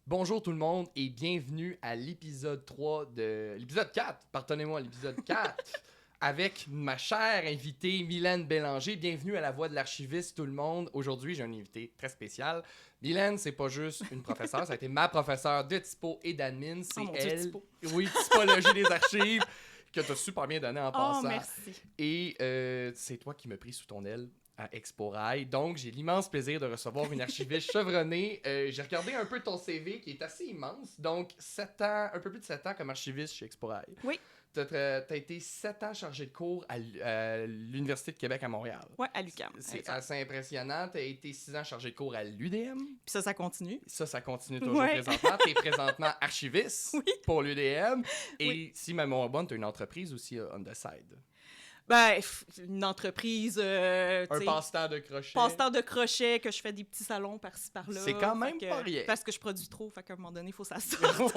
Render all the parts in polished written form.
Bonjour tout le monde et bienvenue à l'épisode 3 de... L'épisode 4, pardonnez-moi, l'épisode 4, avec ma chère invitée Mylène Bélanger. Bienvenue à la Voix de l'archiviste tout le monde. Aujourd'hui, j'ai un invité très spécial. Mylène, c'est pas juste une professeure, ça a été ma professeure de typo et d'admin. C'est elle... Typo. Oui, typologie des archives, que tu as super bien donné en passant. Oh, merci. Et c'est toi qui m'as pris sous ton aile à Exporail. Donc, j'ai l'immense plaisir de recevoir une archiviste chevronnée. J'ai regardé un peu ton CV qui est assez immense. Donc, 7 ans, un peu plus de 7 ans comme archiviste chez Exporail. Oui. T'as été 7 ans chargé de cours à l'Université de Québec à Montréal. Ouais, à l'UQAM. C'est assez impressionnant. T'as été 6 ans chargé de cours à l'UDM. Puis ça continue. Ça continue toujours Ouais. présentement. T'es présentement archiviste Oui. pour l'UDM. Et Oui. si ma mémoire est bonne, t'as une entreprise aussi on the side. Ben, une entreprise, Un tu sais, passe-temps de crochet. passe-temps de crochet, que je fais des petits salons par-ci, par-là. C'est quand même Fait pas rien. Parce que je produis trop, fait qu'à un moment donné, il faut que ça sorte.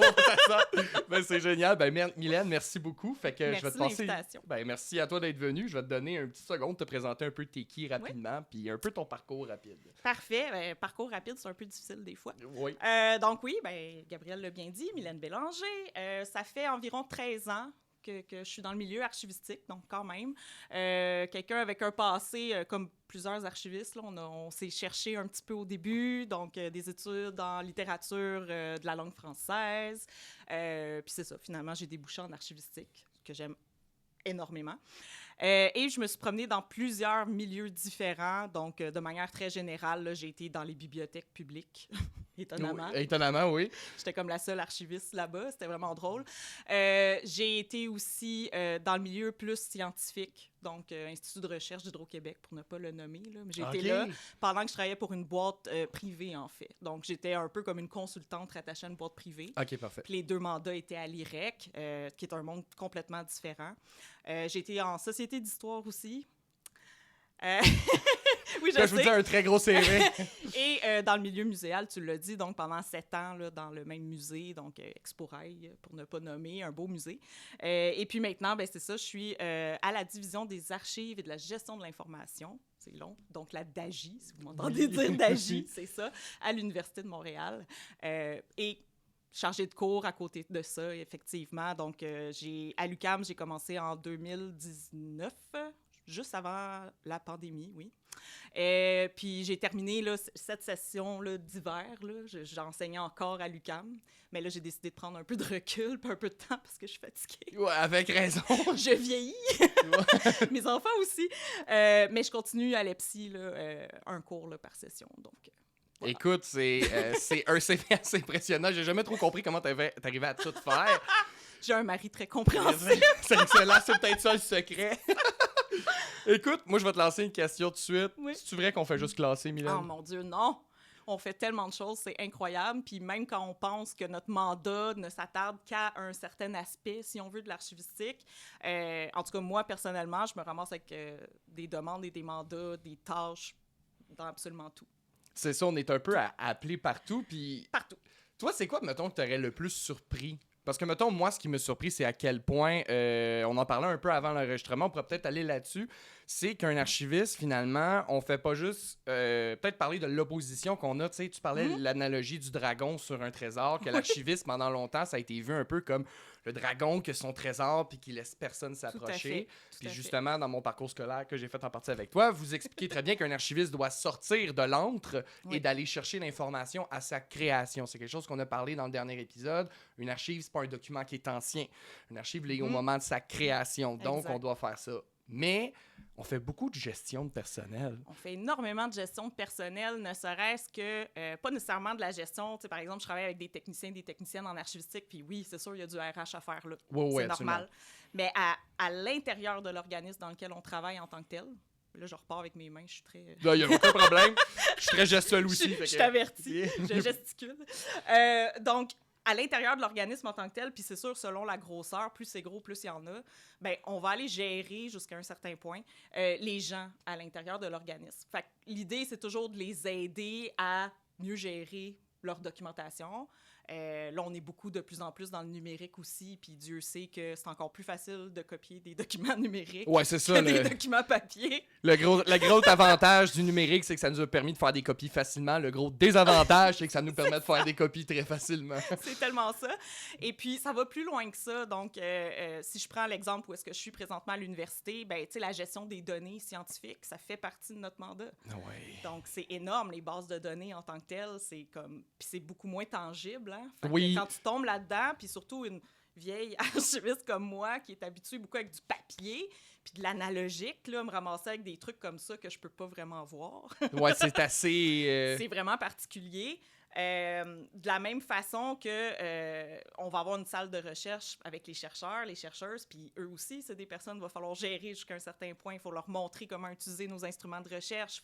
Ben, c'est génial. Ben, Mylène, merci beaucoup. Fait que Merci je vais te de passer. l'invitation. Ben, merci à toi d'être venu. Je vais te donner un petit seconde de te présenter un peu t'es qui rapidement, puis un peu ton parcours rapide. Parfait. Ben, parcours rapide, c'est un peu difficile des fois. Oui. Donc oui, ben, Gabrielle l'a bien dit, Mylène Bélanger. Ça fait environ 13 ans que je suis dans le milieu archivistique, donc quand même. Quelqu'un avec un passé, comme plusieurs archivistes, là, on s'est cherché un petit peu au début, donc des études en littérature de la langue française. Puis c'est ça, finalement, j'ai débouché en archivistique, que j'aime énormément. Et je me suis promenée dans plusieurs milieux différents. Donc, de manière très générale, là, j'ai été dans les bibliothèques publiques, étonnamment. Oui, étonnamment, oui. J'étais comme la seule archiviste là-bas. C'était vraiment drôle. J'ai été aussi dans le milieu plus scientifique, donc Institut de recherche d'Hydro-Québec, pour ne pas le nommer. Là. Mais j'ai été là pendant que je travaillais pour une boîte privée, en fait. Donc, j'étais un peu comme une consultante rattachée à une boîte privée. OK, parfait. Puis les 2 mandats étaient à l'IREC, qui est un monde complètement différent. J'ai été en société d'histoire aussi. Oui, Je vous dis un très gros CV. Et dans le milieu muséal, tu l'as dit, donc pendant 7 ans, là, dans le même musée, donc Exporail, pour ne pas nommer, un beau musée. Et puis maintenant, ben, c'est ça, je suis à la division des archives et de la gestion de l'information. C'est long. Donc, la DAGI, si vous m'entendez dire DAGI, c'est ça, à l'Université de Montréal. Et chargée de cours à côté de ça, effectivement. Donc, à l'UQAM, j'ai commencé en 2019, juste avant la pandémie, oui. Puis j'ai terminé là, cette session là, d'hiver. Là, j'enseignais encore à l'UQAM. Mais là, j'ai décidé de prendre un peu de recul, puis un peu de temps, parce que je suis fatiguée. Ouais, avec raison. Je vieillis. Mes enfants aussi. Mais je continue à l'EPSI, là, un cours là, par session. Donc, voilà. Écoute, c'est un CV assez impressionnant. J'ai jamais trop compris comment t'arrivais à tout faire. J'ai un mari très compréhensif. C'est excellent, c'est peut-être ça le secret. Écoute, moi, je vais te lancer une question tout de suite. Oui. C'est-tu vrai qu'on fait juste classer, Mylène? Oh mon Dieu, non! On fait tellement de choses, c'est incroyable. Puis même quand on pense que notre mandat ne s'attarde qu'à un certain aspect, si on veut, de l'archivistique, en tout cas, moi, personnellement, je me ramasse avec des demandes et des mandats, des tâches dans absolument tout. C'est ça, on est un peu appelé partout. Puis Partout. toi, c'est quoi, mettons, que t'aurais le plus surpris? Parce que, mettons, moi, ce qui m'a surpris, c'est à quel point, on en parlait un peu avant l'enregistrement, on pourrait peut-être aller là-dessus, c'est qu'un archiviste, finalement, on fait pas juste, peut-être parler de l'opposition qu'on a, tu sais, tu parlais de l'analogie du dragon sur un trésor, que l'archiviste, pendant longtemps, ça a été vu un peu comme le dragon qui a son trésor puis qui laisse personne s'approcher. Puis justement, dans mon parcours scolaire que j'ai fait en partie avec toi, vous expliquez très bien qu'un archiviste doit sortir de l'antre et d'aller chercher l'information à sa création. C'est quelque chose qu'on a parlé dans le dernier épisode. Une archive, c'est pas un document qui est ancien. Une archive liée au moment de sa création. Donc, on doit faire ça. Mais on fait beaucoup de gestion de personnel. On fait énormément de gestion de personnel, ne serait-ce que, pas nécessairement de la gestion. Tu sais, par exemple, je travaille avec des techniciens, des techniciennes en archivistique, puis oui, c'est sûr, il y a du RH à faire là. Ouais, c'est normal. Mais à l'intérieur de l'organisme dans lequel on travaille en tant que tel, là, je repars avec mes mains, je suis très... Là, il n'y a aucun problème. Je suis très gestuelle aussi. Je t'avertis, je gesticule. Donc, à l'intérieur de l'organisme en tant que tel, puis c'est sûr, selon la grosseur, plus c'est gros, plus il y en a, ben on va aller gérer jusqu'à un certain point les gens à l'intérieur de l'organisme. Fait que l'idée, c'est toujours de les aider à mieux gérer leur documentation. Là, on est de plus en plus dans le numérique aussi, puis Dieu sait que c'est encore plus facile de copier des documents numériques Ouais, c'est ça. que des documents papier. Le gros avantage du numérique, c'est que ça nous a permis de faire des copies facilement. Le gros désavantage, c'est que ça nous permet de faire des copies très facilement. C'est tellement ça. Et puis, ça va plus loin que ça. Donc, si je prends l'exemple où est-ce que je suis présentement à l'université, ben, tu sais, la gestion des données scientifiques, ça fait partie de notre mandat. Ouais. Donc, c'est énorme, les bases de données en tant que telles. C'est comme... Puis c'est beaucoup moins tangible, hein? Fait que Oui. quand tu tombes là-dedans, puis surtout une vieille archiviste comme moi qui est habituée beaucoup avec du papier puis de l'analogique, là, me ramasser avec des trucs comme ça que je peux pas vraiment voir. Ouais, c'est assez... C'est vraiment particulier. De la même façon que on va avoir une salle de recherche avec les chercheurs, les chercheuses, puis eux aussi, c'est des personnes qu'il va falloir gérer jusqu'à un certain point. Il faut leur montrer comment utiliser nos instruments de recherche.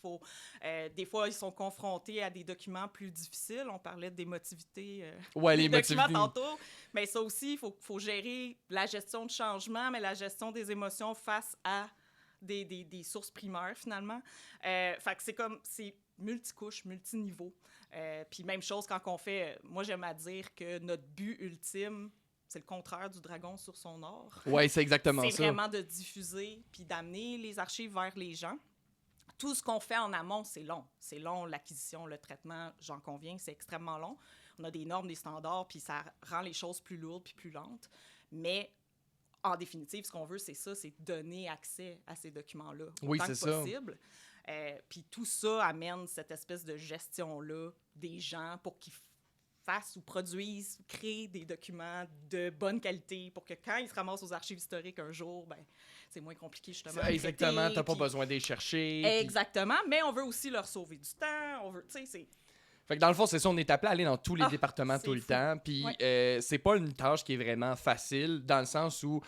Des fois, ils sont confrontés à des documents plus difficiles. On parlait d'émotivité ouais, des l'émotivité. documents tantôt. Mais ça aussi, il faut gérer la gestion de changement, mais la gestion des émotions face à des sources primaires, finalement. Fait que c'est multicouche, multiniveau. Puis même chose quand on fait... Moi, j'aime à dire que notre but ultime, c'est le contraire du dragon sur son or. Ouais, c'est exactement ça. C'est vraiment de diffuser puis d'amener les archives vers les gens. Tout ce qu'on fait en amont, c'est long. C'est long, l'acquisition, le traitement, j'en conviens, c'est extrêmement long. On a des normes, des standards, puis ça rend les choses plus lourdes puis plus lentes. Mais en définitive, ce qu'on veut, c'est ça, c'est donner accès à ces documents-là oui, autant c'est que ça. possible. Puis tout ça amène cette espèce de gestion-là des gens pour qu'ils fassent ou produisent, créent des documents de bonne qualité pour que quand ils se ramassent aux archives historiques un jour, ben c'est moins compliqué justement. Exactement, t'as pas besoin d'aller chercher. Exactement, mais on veut aussi leur sauver du temps. On veut, tu sais, c'est... Fait que dans le fond, c'est ça, on est appelé à aller dans tous les départements tout le temps. Puis c'est pas une tâche qui est vraiment facile, dans le sens où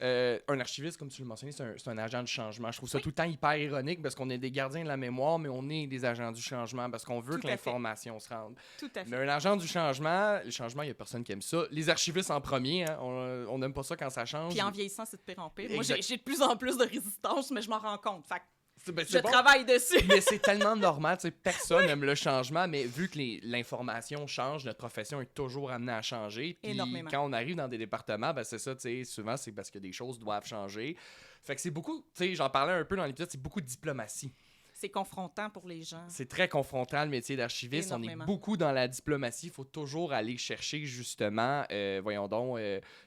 un archiviste, comme tu le mentionnais, c'est un agent du changement. Je trouve ça tout le temps hyper ironique parce qu'on est des gardiens de la mémoire, mais on est des agents du changement parce qu'on veut que l'information se rende. Tout à fait. Mais un agent du changement, le changement, il n'y a personne qui aime ça. Les archivistes en premier, hein, on n'aime pas ça quand ça change. Puis en vieillissant, c'est de pire en pire. Moi, j'ai de plus en plus de résistance, mais je m'en rends compte. Fait je travaille dessus. Mais c'est tellement normal, tu sais, personne n'aime le changement, mais vu que l'information change, notre profession est toujours amenée à changer. Puis quand on arrive dans des départements, ben c'est ça, tu sais, souvent c'est parce que des choses doivent changer. Fait que c'est beaucoup, tu sais, j'en parlais un peu dans l'épisode, c'est beaucoup de diplomatie. C'est confrontant pour les gens. C'est très confrontant, le métier d'archiviste. On est beaucoup dans la diplomatie. Il faut toujours aller chercher, justement,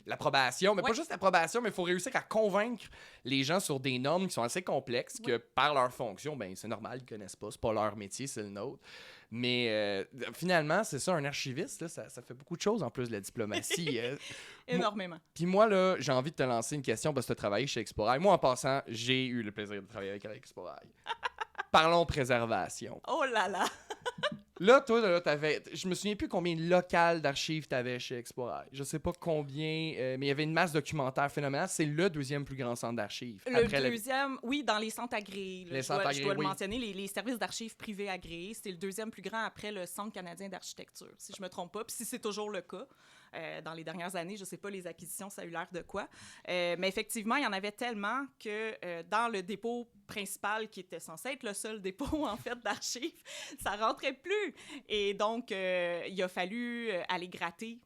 l'approbation. Mais pas juste l'approbation, mais il faut réussir à convaincre les gens sur des normes qui sont assez complexes, que par leur fonction, ben c'est normal, ils ne connaissent pas. C'est pas leur métier, c'est le nôtre. Mais finalement, c'est ça, un archiviste, là, ça fait beaucoup de choses en plus de la diplomatie. Énormément. Puis moi, là, j'ai envie de te lancer une question parce que tu as travaillé chez Exporail. Moi, en passant, j'ai eu le plaisir de travailler avec Exporail. Parlons préservation. Oh là là! Là, toi, je me souviens plus combien de locales d'archives tu avais chez Exporail. Je sais pas combien, mais il y avait une masse documentaire phénoménale. C'est le deuxième plus grand centre d'archives. Le deuxième, oui, dans les centres agréés. Là, je dois le mentionner, les services d'archives privés agréés, c'est le deuxième plus grand après le Centre canadien d'architecture, si je me trompe pas. Puis si c'est toujours le cas, dans les dernières années, je sais pas les acquisitions, ça a eu l'air de quoi. Mais effectivement, il y en avait tellement que dans le dépôt principal, qui était censé être le seul dépôt, en fait, d'archives, ça rentrait plus. Et donc, il a fallu aller gratter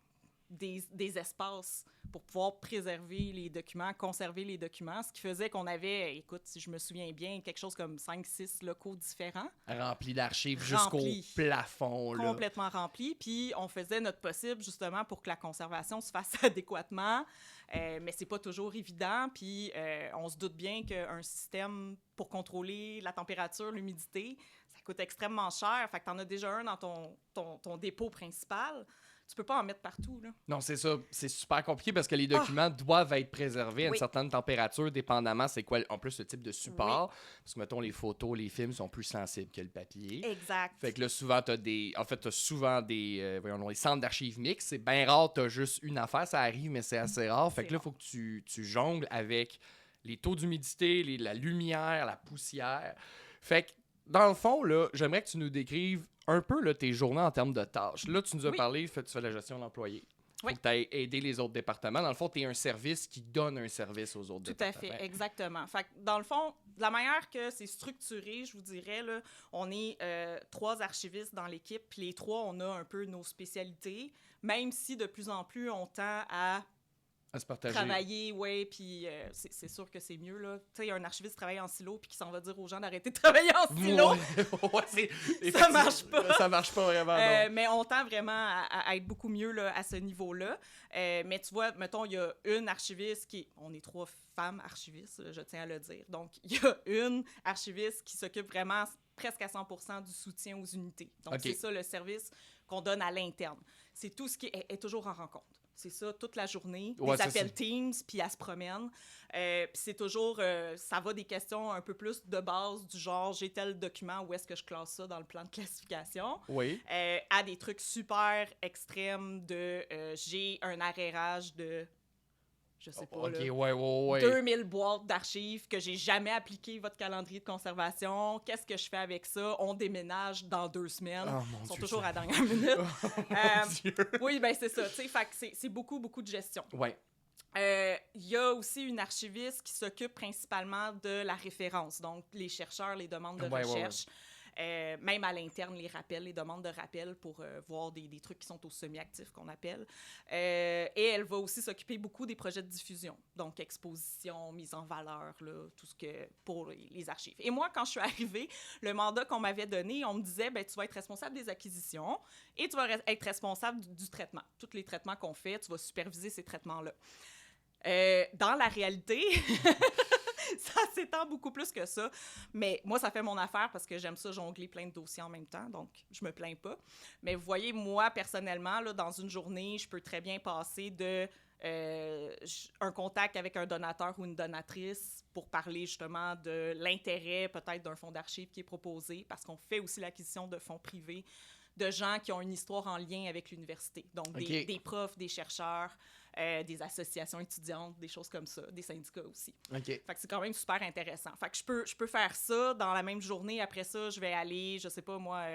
des espaces pour pouvoir préserver les documents, conserver les documents, ce qui faisait qu'on avait, écoute, si je me souviens bien, quelque chose comme 5-6 locaux différents. Remplis d'archives jusqu'au plafond. Là. Complètement remplis. Puis on faisait notre possible justement pour que la conservation se fasse adéquatement, mais c'est pas toujours évident. Puis on se doute bien qu'un système pour contrôler la température, l'humidité, ça coûte extrêmement cher. Fait que t'en as déjà un dans ton dépôt principal. Tu peux pas en mettre partout, là. Non, c'est ça. C'est super compliqué parce que les documents doivent être préservés à une certaine température, dépendamment c'est quoi, en plus, le type de support. Parce que, mettons, les photos, les films sont plus sensibles que le papier. Exact. Fait que là, souvent, t'as souvent des centres d'archives mixtes. C'est bien rare, t'as juste une affaire. Ça arrive, mais c'est assez rare. Fait que là, il faut que tu jongles avec les taux d'humidité, la lumière, la poussière. Fait que, dans le fond, là, j'aimerais que tu nous décrives un peu là, tes journées en termes de tâches. Là, tu nous as parlé, tu fais de la gestion d'employés. Faut Oui. que tu ailles aider les autres départements. Dans le fond, tu es un service qui donne un service aux autres Tout à départements. fait, exactement. Fait que dans le fond, de la manière que c'est structuré, je vous dirais, là, on est 3 archivistes dans l'équipe, puis les 3, on a un peu nos spécialités, même si de plus en plus, on tend à À se partager. travailler, ouais, puis c'est sûr que c'est mieux, là. Tu sais, un archiviste travaille en silo, puis qui s'en va dire aux gens d'arrêter de travailler en silo. Ouais, Ça marche pas. Ça marche pas vraiment, non. Mais on tend vraiment à être beaucoup mieux là, à ce niveau-là. Mais tu vois, mettons, il y a une archiviste qui... On est 3 femmes archivistes, je tiens à le dire. Donc, il y a une archiviste qui s'occupe vraiment presque à 100% du soutien aux unités. Donc, OK. c'est ça le service qu'on donne à l'interne. C'est tout ce qui est toujours en rencontre. C'est ça, toute la journée. Ouais, des c'est appels ça. Teams, puis elle se promène. Puis c'est toujours... ça va des questions un peu plus de base, du genre, j'ai tel document, où est-ce que je classe ça dans le plan de classification? Oui. À des trucs super extrêmes de... j'ai un arrérage de... Je sais pas, OK, là, ouais. 2000 boîtes d'archives que j'ai jamais appliqué votre calendrier de conservation. Qu'est-ce que je fais avec ça? On déménage dans 2 semaines. Oh, mon Ils sont Dieu, toujours ça- à la dernière minute. Mon Dieu. Oui, ben c'est ça. Tu sais, fait que c'est beaucoup, beaucoup de gestion. Ouais. Il y a aussi une archiviste qui s'occupe principalement de la référence, donc les chercheurs, les demandes de Ouais, ouais, recherche. Même à l'interne, les rappels, les demandes de rappel pour voir des trucs qui sont au semi-actif, qu'on appelle. Et elle va aussi s'occuper beaucoup des projets de diffusion, donc exposition, mise en valeur, là, tout ce que pour les archives. Et moi, quand je suis arrivée, le mandat qu'on m'avait donné, on me disait, ben, tu vas être responsable des acquisitions et tu vas être responsable du traitement. Tous les traitements qu'on fait, tu vas superviser ces traitements-là. Dans la réalité... ça s'étend beaucoup plus que ça. Mais moi, ça fait mon affaire parce que j'aime ça jongler plein de dossiers en même temps, donc je me plains pas. Mais vous voyez, moi, personnellement, là, dans une journée, je peux très bien passer de un contact avec un donateur ou une donatrice pour parler justement de l'intérêt peut-être d'un fonds d'archives qui est proposé, parce qu'on fait aussi l'acquisition de fonds privés de gens qui ont une histoire en lien avec l'université. Donc, des profs, des chercheurs, des associations étudiantes, des choses comme ça, des syndicats aussi. OK. Fait que c'est quand même super intéressant. Fait que je peux faire ça dans la même journée. Après ça, je vais aller, je sais pas moi,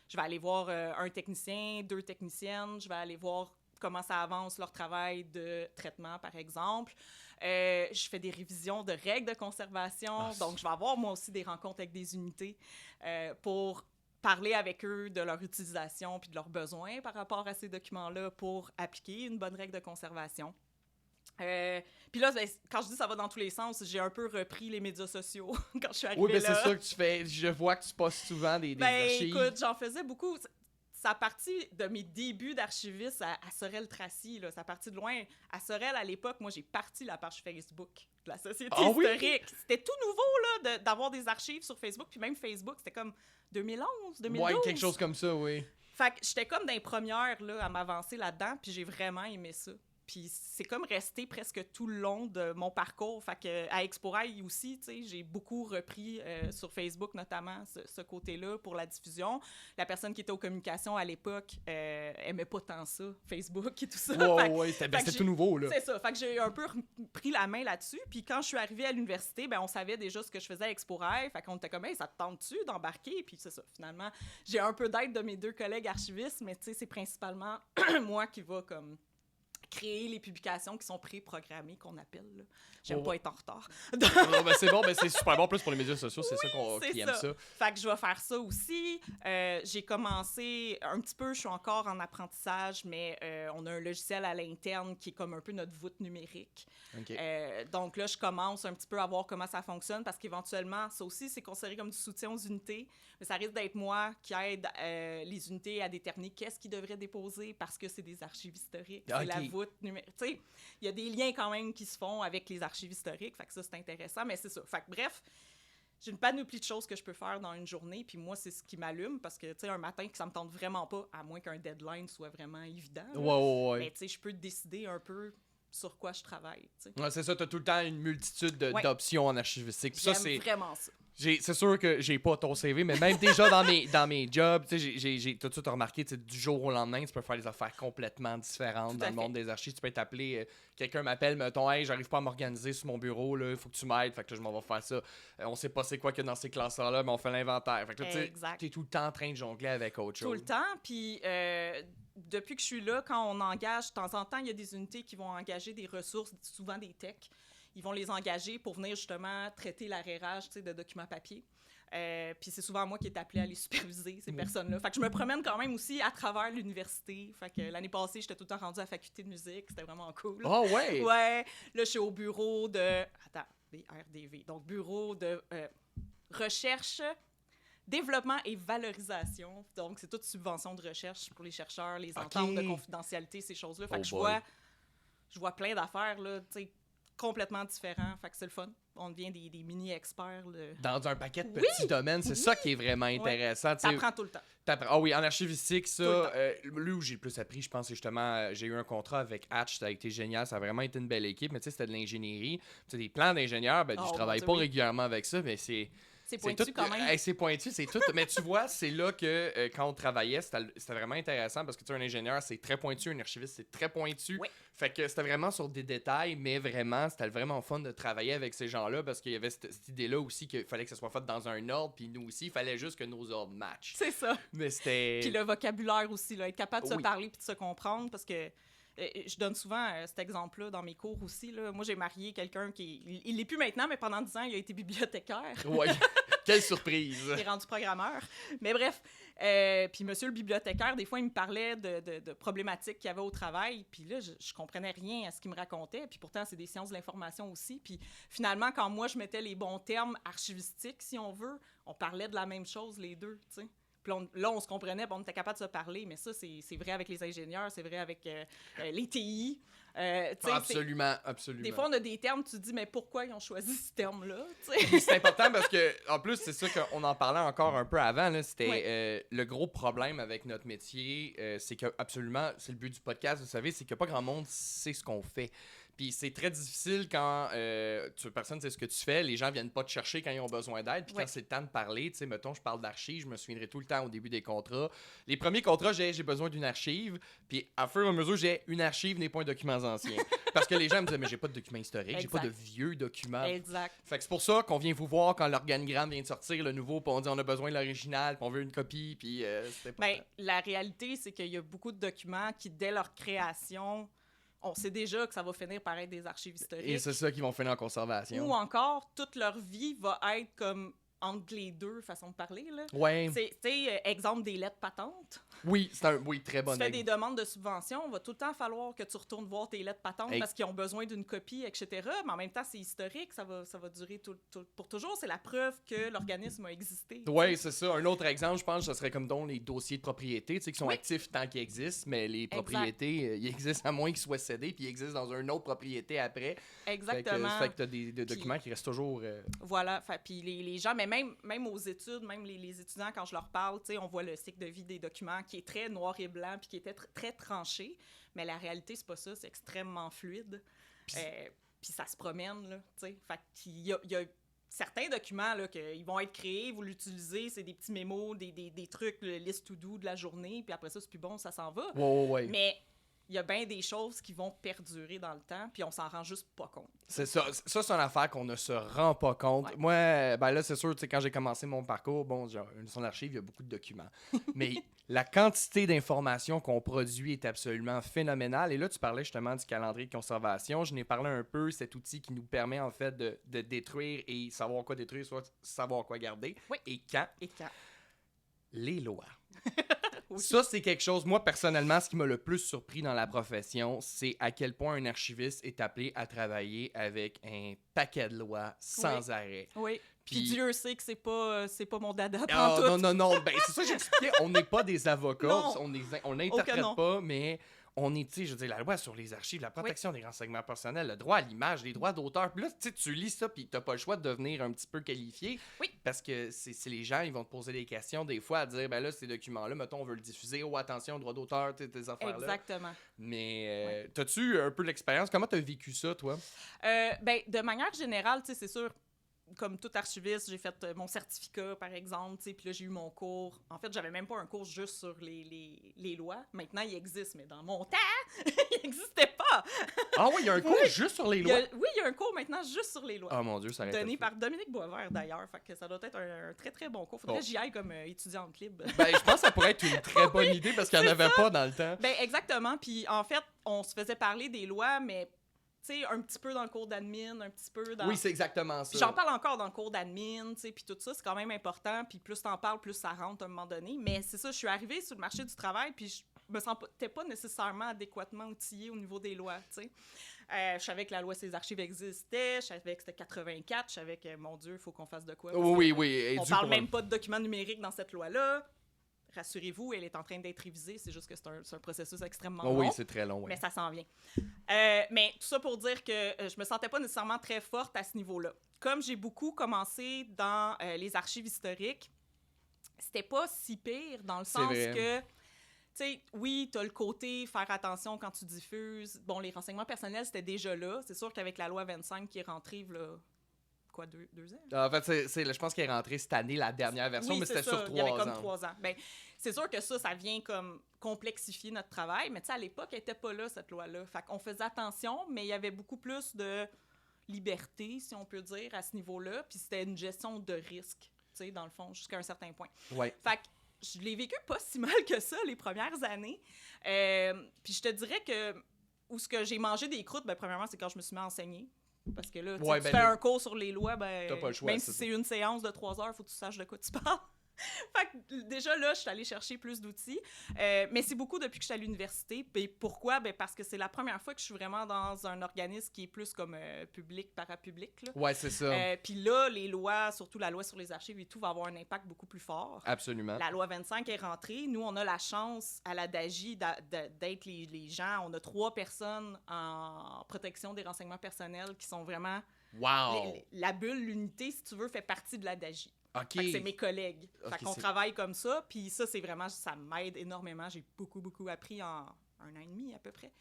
je vais aller voir un technicien, 2 techniciennes, je vais aller voir comment ça avance leur travail de traitement, par exemple. Je fais des révisions de règles de conservation. Donc, je vais avoir moi aussi des rencontres avec des unités pour parler avec eux de leur utilisation puis de leurs besoins par rapport à ces documents-là pour appliquer une bonne règle de conservation. Puis là, ben, quand je dis ça va dans tous les sens, j'ai un peu repris les médias sociaux quand je suis arrivée Oui, ben là. c'est ça que tu fais. Je vois que tu postes souvent des Ben, archives. écoute, j'en faisais beaucoup. Ça a parti de mes débuts d'archiviste à Sorel-Tracy, là. Ça a parti de loin. À Sorel, à l'époque, moi, j'ai parti la page Facebook de la Société historique. C'était tout nouveau, là, d'avoir des archives sur Facebook. Puis même Facebook, c'était comme 2011, 2012. Ouais, quelque chose comme ça, oui. Fait que j'étais comme dans les premières, là, à m'avancer là-dedans. Puis j'ai vraiment aimé ça. Puis c'est comme resté presque tout le long de mon parcours. Fait que à Exporail aussi, tu sais, j'ai beaucoup repris sur Facebook notamment ce côté-là pour la diffusion. La personne qui était aux communications à l'époque aimait pas tant ça, Facebook et tout ça. Ouais, c'était tout nouveau, là. C'est ça. Fait que j'ai un peu pris la main là-dessus. Puis quand je suis arrivée à l'université, ben on savait déjà ce que je faisais à Exporail. Fait qu'on était comme, hey, ça te tente-tu d'embarquer? Puis c'est ça. Finalement, j'ai un peu d'aide de mes 2 collègues archivistes, mais tu sais, c'est principalement moi qui va comme créer les publications qui sont pré-programmées, qu'on appelle. Là. J'aime pas être en retard. Non, ben c'est bon, ben c'est super bon plus pour les médias sociaux, c'est ça qui aime ça. Fait que je vais faire ça aussi. J'ai commencé un petit peu, je suis encore en apprentissage, mais on a un logiciel à l'interne qui est comme un peu notre voûte numérique. Okay. Donc là, je commence un petit peu à voir comment ça fonctionne parce qu'éventuellement, ça aussi, c'est considéré comme du soutien aux unités. Mais ça risque d'être moi qui aide les unités à déterminer qu'est-ce qu'ils devraient déposer parce que c'est des archives historiques. Okay. C'est la voûte numérique. Tu sais, il y a des liens quand même qui se font avec les archives historiques. Fait que ça, c'est intéressant, mais c'est ça. Fait que bref, j'ai une panoplie de choses que je peux faire dans une journée, puis moi, c'est ce qui m'allume parce que, tu sais, un matin, que ça me tente vraiment pas, à moins qu'un deadline soit vraiment évident. Ouais. Mais tu sais, je peux décider un peu sur quoi je travaille, tu sais. Ouais, c'est ça, t'as tout le temps une multitude d'options en archivistique. Puis ça, J'aime vraiment ça. C'est sûr que j'ai pas ton CV, mais même déjà dans mes jobs, tu sais, j'ai tout de suite remarqué, tu sais, du jour au lendemain, tu peux faire des affaires complètement différentes dans le monde des archives. Tu peux être appelé, quelqu'un m'appelle, mettons, hey, j'arrive pas à m'organiser sur mon bureau, là, il faut que tu m'aides, fait que là, je m'en vais faire ça. On sait pas c'est quoi qu'il y a dans ces classeurs-là, mais on fait l'inventaire. Fait que là, tu sais, t'es tout le temps en train de jongler avec autre chose. Tout le temps, puis depuis que je suis là, quand on engage, de temps en temps, il y a des unités qui vont engager des ressources, souvent des techs. Ils vont les engager pour venir justement traiter l'arrérage de documents papier. Puis c'est souvent moi qui est appelé à les superviser, ces personnes-là. Fait que je me promène quand même aussi à travers l'université. Fait que l'année passée, j'étais tout le temps rendue à la faculté de musique. C'était vraiment cool. Oh ouais! Ouais. Là, je suis au bureau de... Attends, BRDV. Donc, bureau de recherche, développement et valorisation. Donc, c'est toute subvention de recherche pour les chercheurs, les ententes de confidentialité, ces choses-là. Fait que je vois plein d'affaires, là, tu sais, complètement différents. Fait que c'est le fun. On devient des mini-experts. Dans un paquet de petits domaines, c'est ça qui est vraiment intéressant. Ouais. T'apprends tout le temps. Ah oui, en archivistique, ça, lui où j'ai le plus appris, je pense, c'est justement, j'ai eu un contrat avec Hatch, ça a été génial, ça a vraiment été une belle équipe, mais tu sais, c'était de l'ingénierie. Tu sais, des plans d'ingénieurs, je travaille pas régulièrement avec ça, mais c'est pointu quand même. C'est pointu, c'est tout. Mais tu vois, c'est là que quand on travaillait, c'était vraiment intéressant parce que tu sais, un ingénieur, c'est très pointu, un archiviste, c'est très pointu. Oui. Fait que c'était vraiment sur des détails, mais vraiment, c'était vraiment fun de travailler avec ces gens-là parce qu'il y avait cette idée-là aussi qu'il fallait que ça soit fait dans un ordre, puis nous aussi, il fallait juste que nos ordres matchent. C'est ça. Mais c'était... Puis le vocabulaire aussi, là, être capable de se parler puis de se comprendre parce que je donne souvent cet exemple-là dans mes cours aussi. Là. Moi, j'ai marié quelqu'un qui... Il l'est plus maintenant, mais pendant 10 ans, il a été bibliothécaire. Oui. Quelle surprise! Il est rendu programmeur. Mais bref, puis monsieur le bibliothécaire, des fois, il me parlait de problématiques qu'il y avait au travail. Puis là, je comprenais rien à ce qu'il me racontait. Puis pourtant, c'est des sciences de l'information aussi. Puis finalement, quand moi, je mettais les bons termes archivistiques, si on veut, on parlait de la même chose, les deux, tu sais. Puis là, on se comprenait, on était capable de se parler, mais ça, c'est vrai avec les ingénieurs, c'est vrai avec les TI. Absolument, absolument. Des fois, on a des termes, tu te dis, mais pourquoi ils ont choisi ce terme-là? C'est important parce que, en plus, c'est ça qu'on en parlait encore un peu avant, là, c'était le gros problème avec notre métier, c'est que, absolument, c'est le but du podcast, vous savez, c'est que pas grand monde sait ce qu'on fait. Puis c'est très difficile quand personne ne sait ce que tu fais, les gens viennent pas te chercher quand ils ont besoin d'aide, puis quand c'est le temps de parler, tu sais, mettons, je parle d'archives, je me souviendrai tout le temps au début des contrats. Les premiers contrats, j'ai besoin d'une archive, puis à fur et à mesure, j'ai une archive n'est pas un document ancien. Parce que les gens me disaient, mais j'ai pas de documents historiques, j'ai pas de vieux documents. Exact. Fait que c'est pour ça qu'on vient vous voir quand l'organigramme vient de sortir, le nouveau, puis on dit on a besoin de l'original, puis on veut une copie, puis c'était pas... Ben, la réalité, c'est qu'il y a beaucoup de documents qui, dès leur création... On sait déjà que ça va finir par être des archives historiques. Et c'est ça qui vont finir en conservation. Ou encore, toute leur vie va être comme entre les deux, façon de parler. Là. Ouais. C'est exemple des lettres patentes. Oui, c'est un très bon exemple. Tu fais des demandes de subvention, il va tout le temps falloir que tu retournes voir tes lettres patentes parce qu'ils ont besoin d'une copie, etc. Mais en même temps, c'est historique, ça va durer pour toujours. C'est la preuve que l'organisme a existé. Oui, c'est ça. Un autre exemple, je pense, ce serait comme les dossiers de propriété, qui sont actifs tant qu'ils existent, mais les propriétés, ils existent à moins qu'ils soient cédés, puis ils existent dans une autre propriété après. Exactement. Fait que tu as des documents qui restent toujours... Voilà. Puis les gens, mais même aux études, même les étudiants, quand je leur parle, on voit le cycle de vie des documents qui est très noir et blanc puis qui était très tranché. Mais la réalité, c'est pas ça. C'est extrêmement fluide. Puis ça se promène, là, tu sais. Fait qu'il y a certains documents, là, qu'ils vont être créés, vous l'utilisez, c'est des petits mémos, des trucs, le list to do de la journée, puis après ça, c'est plus bon, ça s'en va. Ouais. Mais... il y a bien des choses qui vont perdurer dans le temps, puis on s'en rend juste pas compte. C'est ça. Ça, c'est une affaire qu'on ne se rend pas compte. Ouais. Moi, ben là, c'est sûr, quand j'ai commencé mon parcours, bon, son archive, il y a beaucoup de documents. Mais la quantité d'informations qu'on produit est absolument phénoménale. Et là, tu parlais justement du calendrier de conservation. Je n'ai parlé un peu, cet outil qui nous permet, en fait, de détruire et savoir quoi détruire, soit savoir quoi garder. Oui. Et quand. Les lois. Oui. Ça, c'est quelque chose, moi, personnellement, ce qui m'a le plus surpris dans la profession, c'est à quel point un archiviste est appelé à travailler avec un paquet de lois sans arrêt. Oui. Puis Dieu sait que c'est pas mon dada. Non. Ben, c'est ça que j'expliquais. On n'est pas des avocats. On n'interprète pas, mais... on est, tu sais, je veux dire, la loi sur les archives, la protection des renseignements personnels, le droit à l'image, les droits d'auteur. Puis là, tu lis ça, puis t'as pas le choix de devenir un petit peu qualifié. Oui. Parce que c'est les gens, ils vont te poser des questions, des fois, à dire, ben là, ces documents-là, mettons, on veut le diffuser. Oh, attention, droit d'auteur, tes affaires-là. Exactement. Mais t'as-tu un peu l'expérience? Comment t'as vécu ça, toi? Ben, de manière générale, tu sais, c'est sûr, comme tout archiviste, j'ai fait mon certificat, par exemple, tu sais, puis là, j'ai eu mon cours. En fait, j'avais même pas un cours juste sur les lois. Maintenant, il existe, mais dans mon temps, il n'existait pas. Ah oui, il y a un cours juste sur les lois? Oui, il y a un cours maintenant juste sur les lois. Ah mon Dieu, ça aurait été Donné fou. par Dominique Boisvert, d'ailleurs. Fait que ça doit être un très, très bon cours. Faudrait que j'y aille comme étudiante libre. Ben, je pense que ça pourrait être une très bonne idée parce qu'il n'y en avait pas dans le temps. Ben, exactement. Puis, en fait, on se faisait parler des lois, mais, tu sais, un petit peu dans le cours d'admin, un petit peu dans... Oui, c'est exactement ça. Puis j'en parle encore dans le cours d'admin, tu sais, puis tout ça, c'est quand même important. Puis plus t'en parles, plus ça rentre à un moment donné. Mais c'est ça, je suis arrivée sur le marché du travail, puis je me sentais pas nécessairement adéquatement outillée au niveau des lois, tu sais. Je savais que la loi sur les archives existait, je savais que c'était 84, je savais que, mon Dieu, il faut qu'on fasse de quoi. Oui, oui. On parle même pas de documents numériques dans cette loi-là. Rassurez-vous, elle est en train d'être révisée, c'est juste que c'est un processus extrêmement long. Oui, c'est très long, oui. Mais ça s'en vient. Mais tout ça pour dire que je me sentais pas nécessairement très forte à ce niveau-là. Comme j'ai beaucoup commencé dans les archives historiques, c'était pas si pire dans le sens que, tu sais, oui, t'as le côté faire attention quand tu diffuses. Bon, les renseignements personnels, c'était déjà là. C'est sûr qu'avec la loi 25 qui est rentrée, là, quoi, deux ans? En fait, je pense qu'elle est rentrée cette année, la dernière version, Oui, mais c'était ça. sur 3 ans. Il y avait comme 3 ans. Ben, c'est sûr que ça vient comme complexifier notre travail, mais tu sais, à l'époque, elle n'était pas là, cette loi-là. Fait qu'on faisait attention, mais il y avait beaucoup plus de liberté, si on peut dire, à ce niveau-là, puis c'était une gestion de risque, tu sais, dans le fond, jusqu'à un certain point. Ouais. Fait que je l'ai vécu pas si mal que ça, les premières années. Puis je te dirais que où ce que j'ai mangé des croûtes, ben premièrement, c'est quand je me suis mis à enseigner. Parce que là, tu fais un cours sur les lois, ben, t'as pas le choix, même si c'est une séance de 3 heures, il faut que tu saches de quoi tu parles. Fait que déjà là, je suis allée chercher plus d'outils. Mais c'est beaucoup depuis que je suis à l'université. Puis pourquoi? Ben parce que c'est la première fois que je suis vraiment dans un organisme qui est plus comme public, parapublic. Là. Ouais, c'est ça. Puis là, les lois, surtout la loi sur les archives et tout, va avoir un impact beaucoup plus fort. Absolument. La loi 25 est rentrée. Nous, on a la chance à la DAGI d'être les gens. On a 3 personnes en protection des renseignements personnels qui sont vraiment... Wow! La bulle, l'unité, si tu veux, fait partie de la DAGI. OK. Fait que c'est mes collègues. Okay, fait qu'on travaille comme ça. Puis ça, c'est vraiment... Ça m'aide énormément. J'ai beaucoup, beaucoup appris en 1 an et demi, à peu près.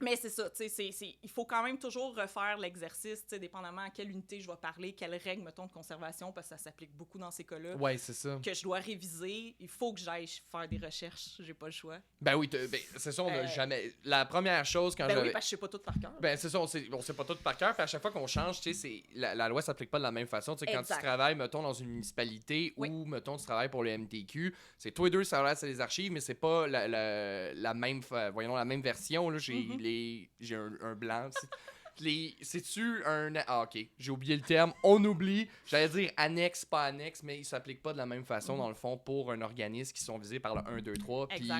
Mais c'est ça, tu sais, il faut quand même toujours refaire l'exercice, tu sais, dépendamment à quelle unité je vais parler, quelles règles, mettons, de conservation, parce que ça s'applique beaucoup dans ces cas-là. Ouais, c'est ça. Que je dois réviser, il faut que j'aille faire des recherches, j'ai pas le choix. Ben oui, c'est ça, on n'a jamais... La première chose quand oui, parce que je sais pas tout par cœur. Ben c'est ça, on sait pas tout par cœur, puis à chaque fois qu'on change, tu sais, la loi s'applique pas de la même façon. Tu sais, quand tu travailles, mettons, dans une municipalité ou, mettons, tu travailles pour le MTQ, c'est toi et deux, ça c'est les archives, mais c'est pas la même, voyons, la même version, là, j'ai un blanc. C'est-tu un... Ah, OK. J'ai oublié le terme. On oublie. J'allais dire annexe, pas annexe, mais il s'applique pas de la même façon, dans le fond, pour un organisme qui sont visés par le 1, 2, 3, puis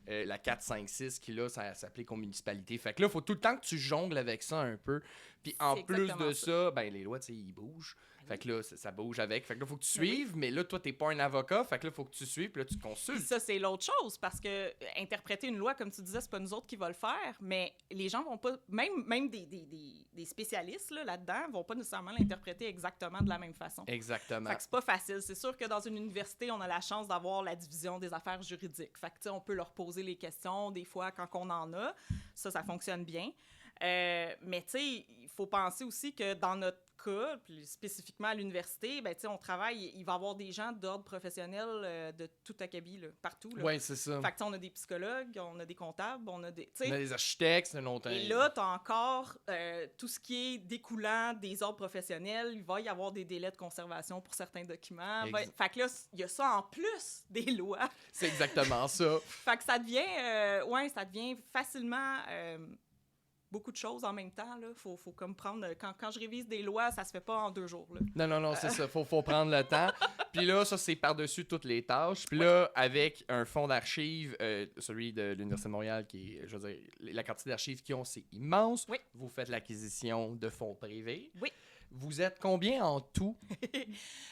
la 4, 5, 6, qui, là, ça s'applique aux municipalités. Fait que là, il faut tout le temps que tu jongles avec ça un peu. Puis en plus de ça, ben les lois, tu sais, ils bougent. Fait que là, ça bouge avec. Fait que là, il faut que tu suives, mais là, toi, t'es pas un avocat. Fait que là, il faut que tu suives, puis là, tu consultes. Puis ça, c'est l'autre chose, parce que interpréter une loi, comme tu disais, c'est pas nous autres qui va le faire, mais les gens vont pas, même des spécialistes là-dedans, vont pas nécessairement l'interpréter exactement de la même façon. Exactement. Fait que c'est pas facile. C'est sûr que dans une université, on a la chance d'avoir la division des affaires juridiques. Fait que, tu sais, on peut leur poser les questions, des fois, quand on en a. Ça fonctionne bien. Mais, tu sais, il faut penser aussi que dans notre cas, puis spécifiquement à l'université, ben, tu sais, on travaille, il va y avoir des gens d'ordre professionnel de tout acabit, là, partout. Oui, c'est ça. Fait que, on a des psychologues, on a des comptables, on a des... On a des architectes, c'est longtemps. Et là, t'as encore tout ce qui est découlant des ordres professionnels. Il va y avoir des délais de conservation pour certains documents. Fait que là, il y a ça en plus des lois. C'est exactement ça. Fait que ça devient facilement... beaucoup de choses en même temps, là. Faut comme prendre... Quand je révise des lois, ça se fait pas en 2 jours, là. Non, c'est ça. Faut prendre le temps. Puis là, ça, c'est par-dessus toutes les tâches. Puis là, avec un fonds d'archives, celui de l'Université de Montréal, qui est, je veux dire, la quantité d'archives qu'ils ont, c'est immense. Oui. Vous faites l'acquisition de fonds privés. Oui. Vous êtes combien en tout?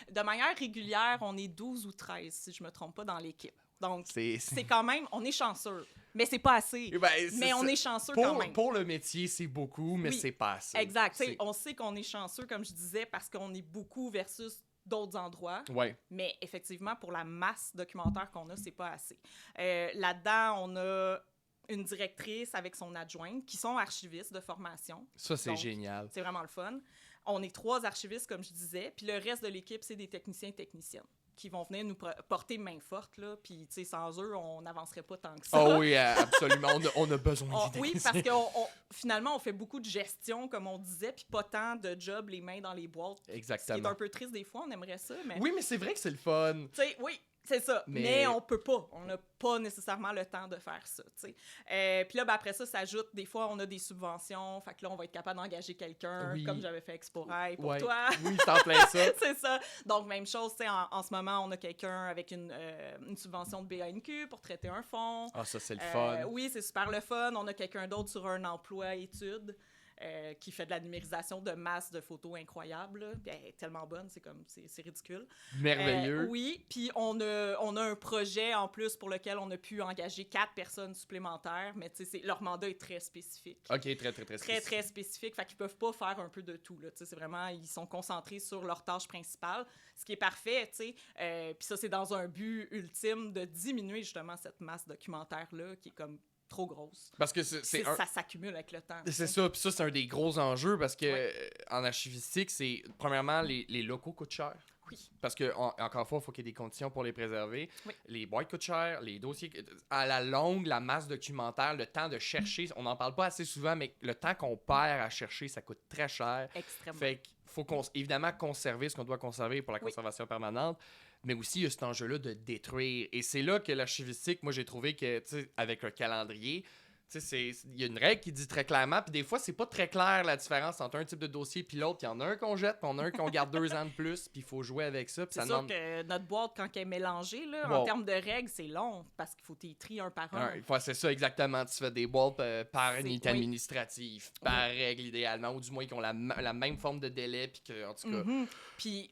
De manière régulière, on est 12 ou 13, si je me trompe pas, dans l'équipe. Donc, c'est quand même... On est chanceux. Mais c'est pas assez. Mais on est chanceux quand même. Pour le métier, c'est beaucoup, mais c'est pas assez. Exact. On sait qu'on est chanceux, comme je disais, parce qu'on est beaucoup versus d'autres endroits. Ouais. Mais effectivement, pour la masse documentaire qu'on a, c'est pas assez. Là-dedans, on a une directrice avec son adjointe qui sont archivistes de formation. Ça, c'est Donc, génial. C'est vraiment le fun. On est 3 archivistes, comme je disais, puis le reste de l'équipe, c'est des techniciens et techniciennes qui vont venir nous porter main forte, là, puis, tu sais, sans eux, on n'avancerait pas tant que ça. Oh oui, absolument, on a besoin d'idées. Oui, parce que finalement, on fait beaucoup de gestion, comme on disait, puis pas tant de job les mains dans les boîtes. Exactement. Ce qui est un peu triste des fois, on aimerait ça, mais... Oui, mais c'est vrai que c'est le fun. Tu sais, oui, c'est ça, mais on peut pas. On n'a pas nécessairement le temps de faire ça, tu sais. Puis là, ben, après ça s'ajoute, des fois, on a des subventions, fait que là, on va être capable d'engager quelqu'un, comme j'avais fait Expo-Rail pour toi. Oui, c'est en plein ça. C'est ça. Donc, même chose, tu sais, en ce moment, on a quelqu'un avec une subvention de BANQ pour traiter un fonds. Ah, ça, c'est le fun. Oui, c'est super le fun. On a quelqu'un d'autre sur un emploi-études. Qui fait de la numérisation de masse de photos incroyables. Là. Puis elle est tellement bonne, c'est ridicule. Merveilleux. Oui, puis on a un projet en plus pour lequel on a pu engager 4 personnes supplémentaires, mais leur mandat est très spécifique. OK, très spécifique. Très spécifique, fait qu'ils peuvent pas faire un peu de tout. Là. C'est vraiment, ils sont concentrés sur leur tâche principale, ce qui est parfait, tu sais. Puis ça, c'est dans un but ultime de diminuer justement cette masse documentaire-là qui est comme trop grosse. Parce que ça s'accumule avec le temps. C'est ça, puis ça, c'est un des gros enjeux parce que en archivistique, c'est premièrement, les locaux coûtent cher. Oui. Parce que, encore une fois, il faut qu'il y ait des conditions pour les préserver. Oui. Les boîtes coûtent cher, les dossiers... À la longue, la masse documentaire, le temps de chercher, on n'en parle pas assez souvent, mais le temps qu'on perd à chercher, ça coûte très cher. Extrêmement. Fait qu'il faut évidemment conserver ce qu'on doit conserver pour la conservation permanente, mais aussi il y a cet enjeu-là de détruire. Et c'est là que l'archivistique, moi, j'ai trouvé que, tu sais, avec un calendrier... Il y a une règle qui dit très clairement, puis des fois, c'est pas très clair la différence entre un type de dossier puis l'autre. Il y en a un qu'on jette, puis on a un qu'on garde 2 ans de plus, puis il faut jouer avec ça. C'est sûr que notre boîte, quand elle est mélangée, là, en termes de règles, c'est long, parce qu'il faut t'y trier un par un. C'est ça, exactement. Tu fais des boîtes par unité administrative, par règle, idéalement, ou du moins qui ont la même forme de délai, puis que, en tout cas... Puis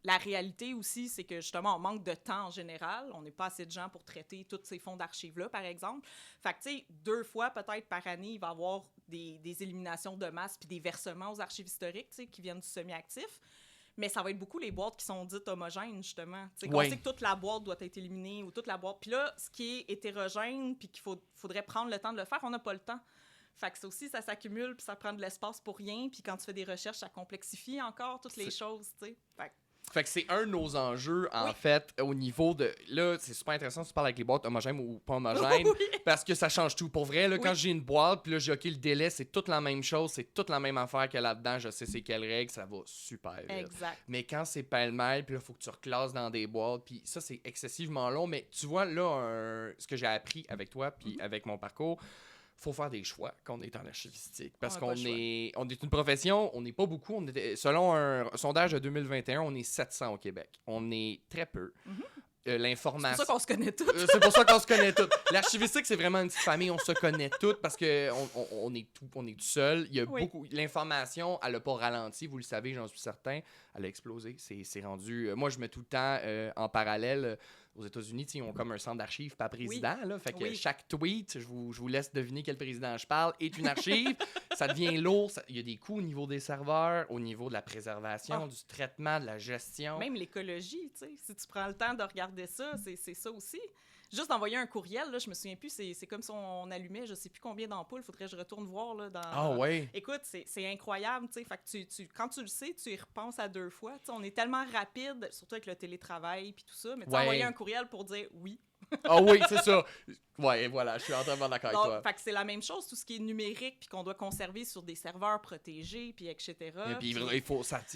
la réalité aussi, c'est que justement, on manque de temps en général. On n'est pas assez de gens pour traiter tous ces fonds d'archives-là, par exemple. Fait que, tu sais, 2 fois peut-être par année, il va y avoir des éliminations de masse puis des versements aux archives historiques, tu sais, qui viennent du semi-actif. Mais ça va être beaucoup les boîtes qui sont dites homogènes, justement. Tu sais, qu'on sait que toute la boîte doit être éliminée ou toute la boîte. Puis là, ce qui est hétérogène puis qu'il faudrait prendre le temps de le faire, on n'a pas le temps. Fait que ça aussi, ça s'accumule puis ça prend de l'espace pour rien. Puis quand tu fais des recherches, ça complexifie encore toutes les choses, tu sais. Fait que c'est un de nos enjeux, en fait, au niveau de... Là, c'est super intéressant, tu parles avec les boîtes homogènes ou pas homogènes, parce que ça change tout. Pour vrai, là, quand j'ai une boîte, puis là, j'ai OK, le délai, c'est toute la même chose, c'est toute la même affaire que là-dedans, je sais c'est quelle règle, ça va super vite. Exact. Mais quand c'est pêle-mêle, puis là, il faut que tu reclasses dans des boîtes, puis ça, c'est excessivement long. Mais tu vois, là, ce que j'ai appris avec toi, puis avec mon parcours... Faut faire des choix quand on est en archivistique. Parce qu'on est une profession, on n'est pas beaucoup. Selon un sondage de 2021, on est 700 au Québec. On est très peu. L'information... C'est pour ça qu'on se connaît toutes. C'est pour ça qu'on se connaît toutes. L'archivistique, c'est vraiment une petite famille. On se connaît toutes parce qu'on est tout seul. Il y a beaucoup... L'information, elle n'a pas ralenti, vous le savez, j'en suis certain. Elle a explosé. C'est rendu... Moi, je mets tout le temps en parallèle... Aux États-Unis, ils ont comme un centre d'archives par président. Là, fait que chaque tweet, je vous laisse deviner quel président je parle, est une archive. Ça devient lourd. Il y a des coûts au niveau des serveurs, au niveau de la préservation, du traitement, de la gestion. Même l'écologie, tu sais. Si tu prends le temps de regarder ça, c'est ça aussi. Juste d'envoyer un courriel, là, je me souviens plus, c'est comme si on allumait je sais plus combien d'ampoules, faudrait que je retourne voir. Là, Écoute, c'est incroyable, tu sais. Fait que quand tu le sais, tu y repenses à 2 fois. T'sais, on est tellement rapide, surtout avec le télétravail puis tout ça, mais envoyer un courriel pour dire oui. Ah oui, c'est ça. Ouais, voilà, je suis entièrement d'accord avec toi. Fait que c'est la même chose, tout ce qui est numérique, puis qu'on doit conserver sur des serveurs protégés, puis etc. Et puis il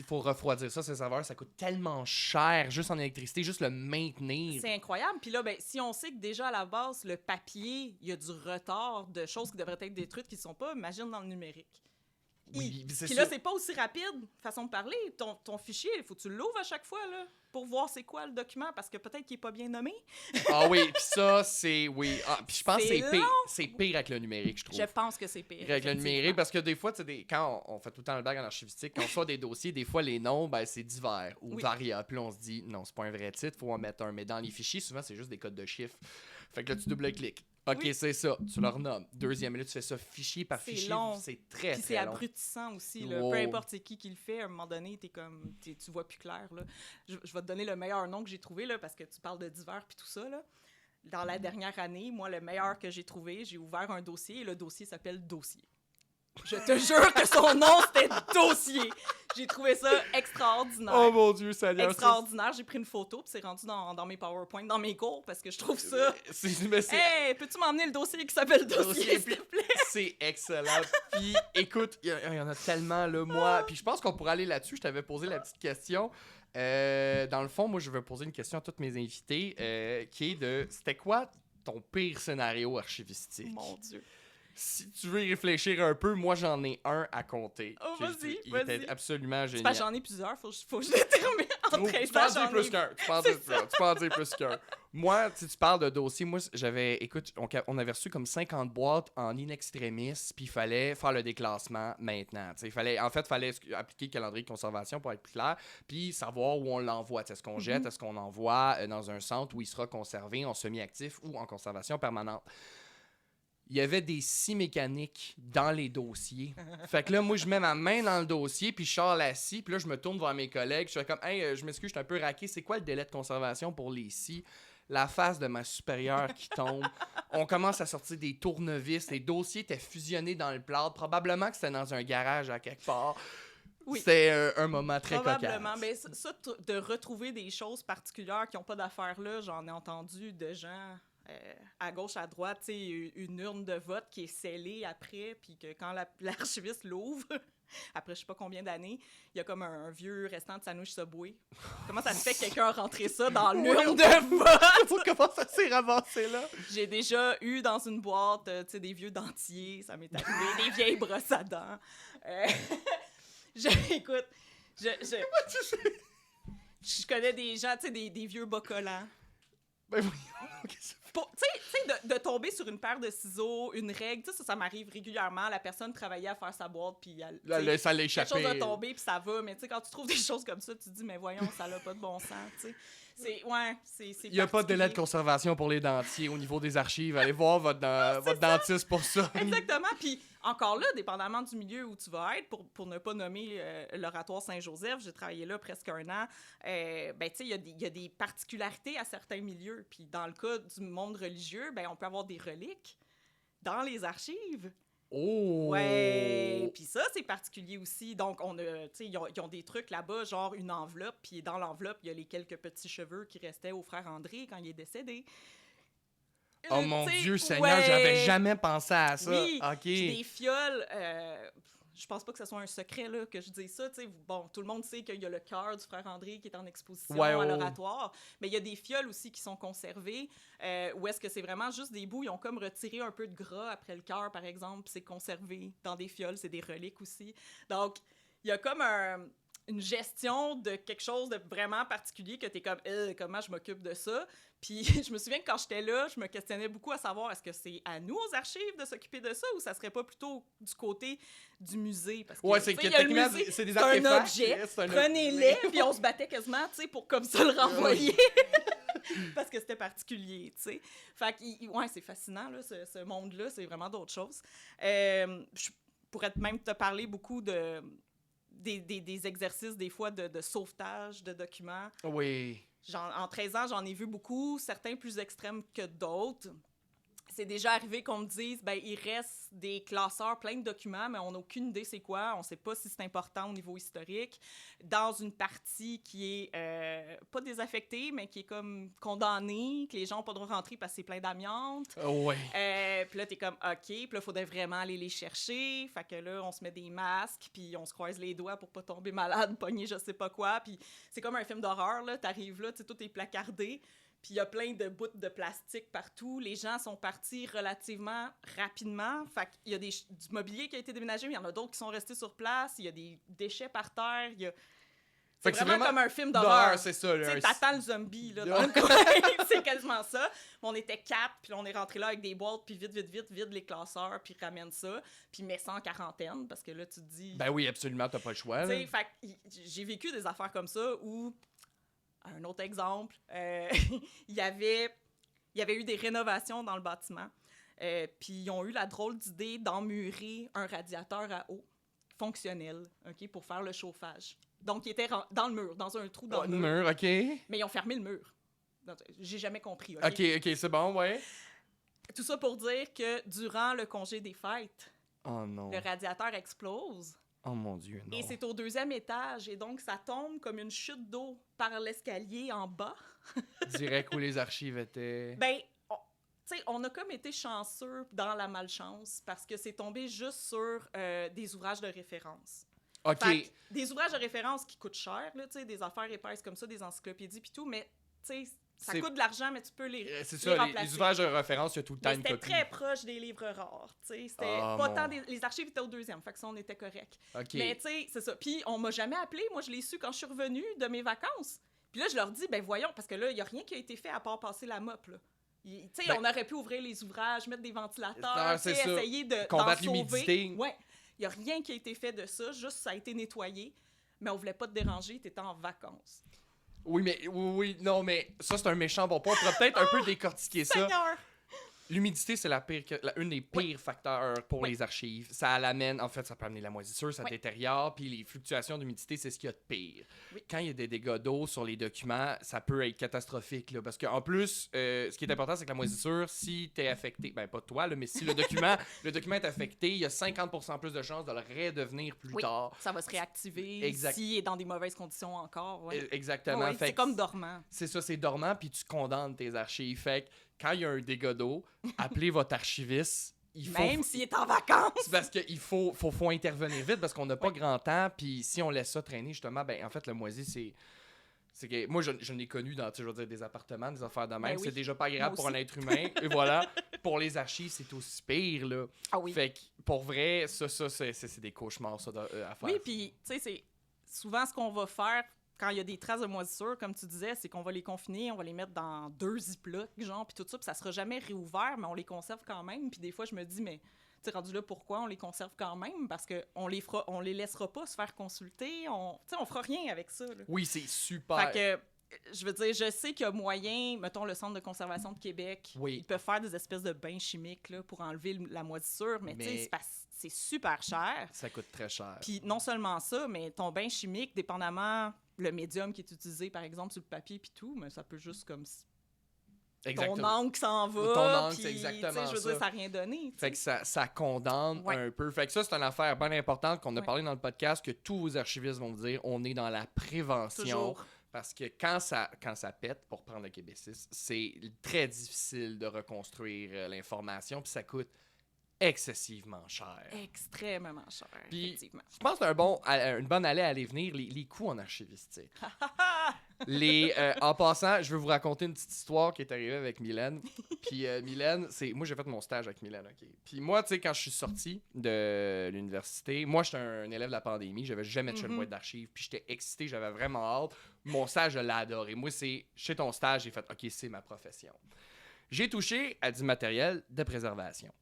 faut refroidir ça, ces serveurs, ça coûte tellement cher, juste en électricité, juste le maintenir. C'est incroyable. Puis là, si on sait que déjà à la base, le papier, il y a du retard de choses qui devraient être détruites qui ne sont pas, imagine dans le numérique. Oui, puis là, c'est pas aussi rapide, façon de parler. Ton fichier, il faut que tu l'ouvres à chaque fois là, pour voir c'est quoi le document, parce que peut-être qu'il est pas bien nommé. Ah oui, puis ça, c'est... Oui. Puis je pense que c'est pire avec le numérique, je trouve. Je pense que c'est pire. Avec le numérique, parce que des fois, quand on fait tout le temps le bac en archivistique, quand on soit des dossiers, des fois, les noms, c'est divers ou variables. Puis là, on se dit, non, c'est pas un vrai titre, faut en mettre un. Mais dans les fichiers, souvent, c'est juste des codes de chiffres. Fait que là, tu double-cliques. OK, c'est ça. Tu le renommes. Deuxième minute, tu fais ça fichier par fichier. Long. C'est très, puis très c'est long. abrutissant aussi. Là. Peu importe c'est qui le fait, à un moment donné, tu vois plus clair. Là. Je vais te donner le meilleur nom que j'ai trouvé, là, parce que tu parles de divers puis tout ça. Là. Dans la dernière année, moi, le meilleur que j'ai trouvé, j'ai ouvert un dossier et le dossier s'appelle « Dossier ». Je te jure que son nom, c'était Dossier. J'ai trouvé ça extraordinaire. Oh mon Dieu, Seigneur. Extraordinaire. J'ai pris une photo, puis c'est rendu dans mes PowerPoint, dans mes cours, parce que je trouve ça... Hey, peux-tu m'emmener le dossier qui s'appelle Dossier, s'il te plaît? C'est excellent. Puis, écoute, il y en a tellement, là, moi. Puis je pense qu'on pourrait aller là-dessus. Je t'avais posé la petite question. Dans le fond, moi, je vais poser une question à toutes mes invités, qui est de... C'était quoi ton pire scénario archivistique? Mon Dieu. Si tu veux y réfléchir un peu, moi, j'en ai un à compter. Oh, vas-y, Il était absolument génial. Parce que j'en ai plusieurs, faut que je les termine en 13 Tu peux en dire plus qu'un. Tu peux en dire plus qu'un. Moi, si tu parles de dossier, moi, écoute, on avait reçu comme 50 boîtes en in extremis, puis il fallait faire le déclassement maintenant. Il fallait appliquer le calendrier de conservation pour être plus clair, puis savoir où on l'envoie. Est-ce qu'on jette, est-ce qu'on envoie dans un centre où il sera conservé en semi-actif ou en conservation permanente. Il y avait des scies mécaniques dans les dossiers. Fait que là, moi, je mets ma main dans le dossier, puis je sors la scie, puis là, je me tourne vers mes collègues. Je fais comme, hey, je m'excuse, je suis un peu raqué. C'est quoi le délai de conservation pour les scies? La face de ma supérieure qui tombe. On commence à sortir des tournevis. Les dossiers étaient fusionnés dans le plâtre. Probablement que c'était dans un garage à quelque part. Oui. C'était un moment très cocasse. Probablement. Mais ça, de retrouver des choses particulières qui n'ont pas d'affaires là, j'en ai entendu de gens... à gauche, à droite, tu sais, une urne de vote qui est scellée après, puis que quand l'archiviste l'ouvre, après je sais pas combien d'années, il y a comme un vieux restant de sandwich Subway. Comment ça se fait que quelqu'un a rentré ça dans l'urne de vote? Comment ça s'est ramassé là? J'ai déjà eu dans une boîte, tu sais, des vieux dentiers, ça m'est arrivé, des vieilles brosses à dents. Écoute, je connais des gens, tu sais, des vieux bas collants. Ben oui, tu sais, de tomber sur une paire de ciseaux, une règle, ça m'arrive régulièrement. La personne travaillait à faire sa boîte, puis ça l'a échappé. Quelque chose de tomber, puis ça va. Mais tu sais, quand tu trouves des choses comme ça, tu te dis, mais voyons, ça n'a pas de bon sens, tu sais. Il n'y a pas de délai de conservation pour les dentiers au niveau des archives. Allez voir votre dentiste pour ça. Exactement. Puis encore là, dépendamment du milieu où tu vas être, pour ne pas nommer l'Oratoire Saint-Joseph, j'ai travaillé là presque 1 an, ben tu sais, il y a des particularités à certains milieux. Puis dans le cas du monde religieux, ben on peut avoir des reliques dans les archives. Oh! Ouais! Puis ça, c'est particulier aussi. Donc, ils ont des trucs là-bas, genre une enveloppe, puis dans l'enveloppe, il y a les quelques petits cheveux qui restaient au frère André quand il est décédé. Oh mon Dieu, Seigneur, j'avais jamais pensé à ça. Oui, OK. Des fioles... je pense pas que ce soit un secret là, que je dise ça. Bon, tout le monde sait qu'il y a le cœur du frère André qui est en exposition à l'Oratoire, mais il y a des fioles aussi qui sont conservées, où est-ce que c'est vraiment juste des bouts, ils ont comme retiré un peu de gras après le cœur, par exemple, puis c'est conservé dans des fioles, c'est des reliques aussi. Donc, il y a comme une gestion de quelque chose de vraiment particulier que t'es comme « comment je m'occupe de ça? » Puis je me souviens que quand j'étais là, je me questionnais beaucoup à savoir est-ce que c'est à nous, aux archives, de s'occuper de ça ou ça serait pas plutôt du côté du musée? Parce que, c'est techniquement, c'est des artefacts. Un objet, prenez-les, puis on se battait quasiment, tu sais, pour comme ça le renvoyer. Parce que c'était particulier, tu sais. Fait que, c'est fascinant, là, ce monde-là, c'est vraiment d'autres choses. Je pourrais même te parler beaucoup des exercices, des fois, de sauvetage de documents. Oui. En 13 ans, j'en ai vu beaucoup, certains plus extrêmes que d'autres. C'est déjà arrivé qu'on me dise, il reste des classeurs, plein de documents, mais on n'a aucune idée c'est quoi. On ne sait pas si c'est important au niveau historique. Dans une partie qui est pas désaffectée, mais qui est comme condamnée, que les gens n'ont pas le droit de rentrer parce que c'est plein d'amiante. Oui. Puis là, t'es comme, OK. Puis là, il faudrait vraiment aller les chercher. Fait que là, on se met des masques, puis on se croise les doigts pour pas tomber malade, pogner je sais pas quoi. Puis c'est comme un film d'horreur, là. T'arrives là, tout est placardé. Puis il y a plein de bouts de plastique partout. Les gens sont partis relativement rapidement. Fait qu'il y a du mobilier qui a été déménagé, mais il y en a d'autres qui sont restés sur place. Il y a des déchets par terre. C'est vraiment comme un film d'horreur. C'est ça. Tu sais, t'attends le zombie là, dans le coin. C'est quasiment ça. Mais on était 4, puis on est rentré là avec des boîtes, puis vite, vide les classeurs, puis ramène ça, puis mets ça en quarantaine, parce que là, tu te dis... Ben oui, absolument, t'as pas le choix. Tu sais, fait j'ai vécu des affaires comme ça où... Un autre exemple, il y avait eu des rénovations dans le bâtiment. Puis ils ont eu la drôle d'idée d'emmurer un radiateur à eau fonctionnel, OK, pour faire le chauffage. Donc, il était dans le mur, dans un trou dans le mur. OK. Mais ils ont fermé le mur. J'ai jamais compris, OK, c'est bon, ouais. Tout ça pour dire que durant le congé des fêtes, Oh non. Le radiateur explose. Oh mon Dieu, non. Et c'est au 2e étage. Et donc, ça tombe comme une chute d'eau par l'escalier en bas. Direct où les archives étaient. Ben, on a comme été chanceux dans la malchance parce que c'est tombé juste sur des ouvrages de référence. OK. Fait que des ouvrages de référence qui coûtent cher, là, des affaires épaisses comme ça, des encyclopédies puis tout, mais ça coûte de l'argent, mais tu peux les C'est les ça, remplacer. les ouvrages de référence, il y a tout le temps Mais une c'était copie. très proche des livres rares, c'était Ah, pas mon- tant les archives étaient au 2e, fait que ça, on était correct. OK. Mais tu sais, c'est ça. Puis on m'a jamais appelé, moi je l'ai su quand je suis revenue de mes vacances. Puis là, je leur dis, ben voyons, parce que là, il y a rien qui a été fait à part passer la mop, là. Tu sais, Ben- on aurait pu ouvrir les ouvrages, mettre des ventilateurs, Ah, tu sais, c'est ça. essayer de Combattre d'en sauver. l'humidité. Ouais. Il y a rien qui a été fait de ça, juste ça a été nettoyé. Mais on voulait pas te déranger, t'étais en vacances. Oui, non, mais ça, c'est un méchant bon point. On pourrait peut-être un peu décortiquer ça. Seigneur! L'humidité, c'est une des pires facteurs pour Oui. les archives. Ça l'amène, en fait, ça peut amener la moisissure, ça Oui. détériore, puis les fluctuations d'humidité, c'est ce qu'il y a de pire. Oui. Quand il y a des dégâts d'eau sur les documents, ça peut être catastrophique, là, parce qu'en plus, ce qui est important, c'est que la moisissure, si t'es affecté, ben pas toi, là, mais si le document, le document est affecté, il y a 50% plus de chances de le redevenir plus Oui. tard. Ça va se réactiver Exact. s'il est dans des mauvaises conditions encore. Ouais. Exactement. Ouais, Fait c'est que comme dormant. c'est ça, c'est dormant, puis tu condamnes tes archives. Fait que quand il y a un dégât d'eau, appelez votre archiviste. Il faut, Même s'il est en vacances. c'est parce qu'il faut intervenir vite parce qu'on n'a pas Oui. grand temps. Puis si on laisse ça traîner, justement, ben en fait, le moisi, c'est que moi, je l'ai connu dans, tu sais, je veux dire, des appartements, des affaires de même. Ben oui. C'est déjà pas agréable Moi pour un aussi. être humain. Et voilà. Pour les archives, c'est aussi pire, là. Ah oui. Fait que, pour vrai, ça c'est des cauchemars, ça, à faire. Oui, puis, tu sais, c'est souvent ce qu'on va faire quand il y a des traces de moisissure, comme tu disais, c'est qu'on va les confiner, on va les mettre dans 2 ziplocs, genre, puis tout ça, puis ça sera jamais réouvert, mais on les conserve quand même. Puis des fois, je me dis, mais, tu sais, rendu là, pourquoi on les conserve quand même? Parce qu'on les laissera pas se faire consulter, tu sais, on fera rien avec ça, là. Oui, c'est super. Fait que, je veux dire, je sais qu'il y a moyen, mettons, le Centre de conservation de Québec, Oui. ils peuvent faire des espèces de bains chimiques là, pour enlever la moisissure, mais, tu Mais- sais, c'est super cher. Ça coûte très cher. Puis non seulement ça, mais ton bain chimique, dépendamment le médium qui est utilisé, par exemple, sur le papier puis tout, mais ça peut juste comme ton encre s'en va. Ton encre, puis, c'est exactement tu sais, je veux ça. dire, ça n'a rien donné. tu Fait que sais. ça condamne Ouais. un peu. Fait que ça, c'est une affaire bien importante qu'on a Ouais. parlé dans le podcast, que tous vos archivistes vont vous dire, on est dans la prévention. Toujours. Parce que quand ça pète, pour prendre le Québécis, c'est très difficile de reconstruire l'information, puis ça coûte excessivement cher. Extrêmement cher, Puis- effectivement. Je pense que c'est une bonne allée à aller venir, les coûts en archivistique. En passant, je veux vous raconter une petite histoire qui est arrivée avec Mylène. Puis Mylène, moi j'ai fait mon stage avec Mylène, OK? Puis moi, tu sais, quand je suis sorti de l'université, moi j'étais un élève de la pandémie, j'avais jamais touché une boîte d'archives, puis j'étais excité, j'avais vraiment hâte. Mon stage, je l'ai adoré. Moi, c'est chez ton stage, j'ai fait, OK, c'est ma profession. J'ai touché à du matériel de préservation.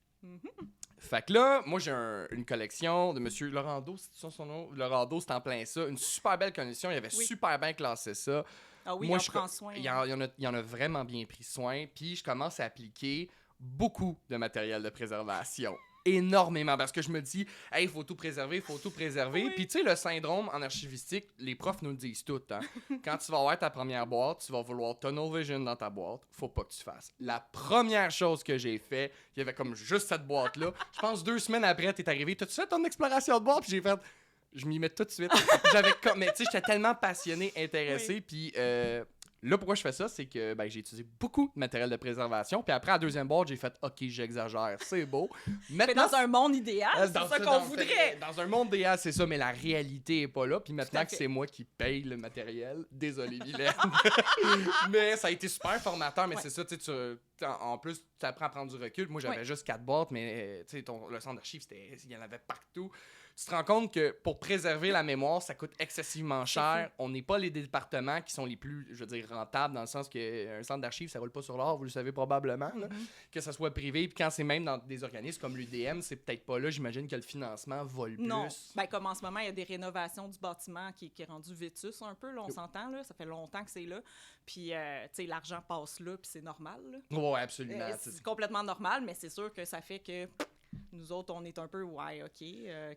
Fait que là, moi, j'ai une collection de M. Laurando, c'est ça son nom? Laurando, c'est en plein ça. Une super belle collection. Il avait Oui. super bien classé ça. Ah oui, Moi, on je prend soin. Il en a vraiment bien pris soin. Puis je commence à appliquer beaucoup de matériel de préservation. Énormément. Parce que je me dis, hey, il faut tout préserver, il faut tout préserver. Oui. Puis tu sais, le syndrome en archivistique, les profs nous le disent tout. Hein? Quand tu vas avoir ta première boîte, tu vas vouloir tunnel vision dans ta boîte. Faut pas que tu fasses. La première chose que j'ai fait, il y avait comme juste cette boîte-là. Je pense 2 semaines après, t'es arrivé. T'as-tu fait ton exploration de boîte? Puis j'ai fait, je m'y mets tout de suite. Mais tu sais, j'étais tellement passionné, intéressé. Oui. Puis là, pourquoi je fais ça, c'est que j'ai utilisé beaucoup de matériel de préservation. Puis après, à la deuxième boîte, j'ai fait, OK, j'exagère, c'est beau. Mais Maintenant, dans un monde idéal, c'est ça qu'on voudrait. dans un monde idéal, c'est ça, mais la réalité est pas là. Puis maintenant à que fait. c'est moi qui paye le matériel, désolé, Mylène. Mais ça a été super formateur, mais Ouais. c'est ça, tu sais, en plus, tu apprends à prendre du recul. Moi, j'avais Ouais. juste 4 boîtes, mais tu sais, le centre d'archives, il y en avait partout. Tu te rends compte que pour préserver la mémoire, ça coûte excessivement cher. On n'est pas les départements qui sont les plus, je veux dire, rentables, dans le sens qu'un centre d'archives, ça roule pas sur l'or, vous le savez probablement, là. Que ce soit privé. Puis quand c'est même dans des organismes comme l'UDM, c'est peut-être pas là. J'imagine que le financement vole plus. Non. Ben, comme en ce moment, il y a des rénovations du bâtiment qui est rendu vétus un peu, là, on s'entend, là. Ça fait longtemps que c'est là. Puis, tu sais, l'argent passe là, puis c'est normal, là. Ouais, absolument. C'est complètement normal, mais c'est sûr que ça fait que Nous autres, on est un peu, ouais, OK,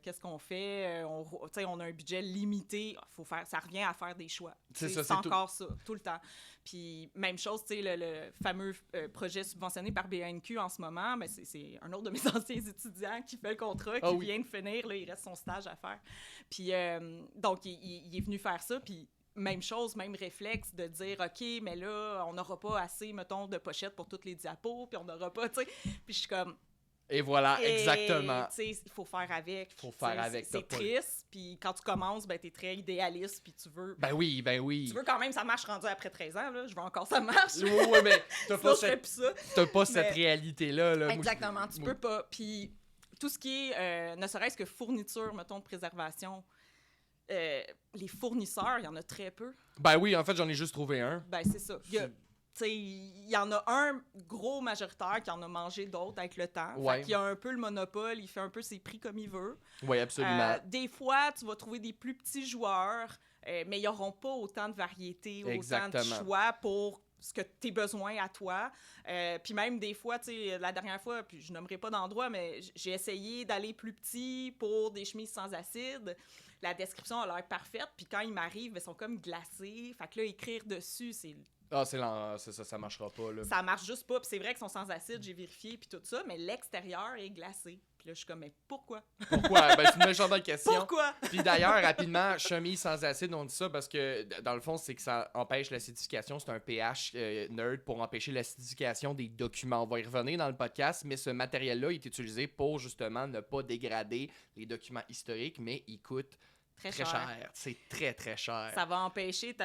qu'est-ce qu'on fait? On a un budget limité. Ça revient à faire des choix. C'est encore ça, tout le temps. Puis, même chose, le fameux projet subventionné par BANQ en ce moment, ben, c'est un autre de mes anciens étudiants qui fait le contrat, qui vient de finir, là, il reste son stage à faire. Puis, donc, il est venu faire ça, puis même chose, même réflexe de dire, OK, mais là, on n'aura pas assez, mettons, de pochettes pour toutes les diapos, puis on n'aura pas, tu sais. Puis je suis comme... Et voilà, exactement. Tu sais, il faut faire avec. C'est pas... triste, puis quand tu commences, ben, t'es très idéaliste, puis tu veux... Ben oui. Tu veux quand même ça marche rendu après 13 ans, là. Je veux encore ça marche. Oui, mais t'as pas, cette réalité-là. Là. Exactement, tu peux pas. Puis tout ce qui est, ne serait-ce que fourniture, mettons, de préservation, les fournisseurs, il y en a très peu. Ben oui, en fait, j'en ai juste trouvé un. Ben c'est ça. Il y en a un gros majoritaire qui en a mangé d'autres avec le temps. Ouais. Fait qu'il a un peu le monopole, il fait un peu ses prix comme il veut. Oui, absolument. Des fois, tu vas trouver des plus petits joueurs, mais ils n'auront pas autant de variété, autant de choix pour ce que tes besoins à toi. Puis même des fois, la dernière fois, puis je nommerai pas d'endroit, mais j'ai essayé d'aller plus petit pour des chemises sans acide. La description a l'air parfaite, puis quand ils m'arrivent, ils sont comme glacés. Fait que là, écrire dessus, c'est... Ah, c'est ça, ça marchera pas, là. Ça marche juste pas, puis c'est vrai qu'ils sont sans acide, j'ai vérifié, puis tout ça, mais l'extérieur est glacé. Puis là, je suis comme, mais pourquoi? Pourquoi? Ben, c'est une méchante question. Pourquoi? Puis d'ailleurs, rapidement, chemise sans acide, on dit ça parce que, dans le fond, c'est que ça empêche l'acidification. C'est un pH nerd pour empêcher l'acidification des documents. On va y revenir dans le podcast, mais ce matériel-là est utilisé pour, justement, ne pas dégrader les documents historiques, mais il coûte très cher. C'est très, très cher. Ça va empêcher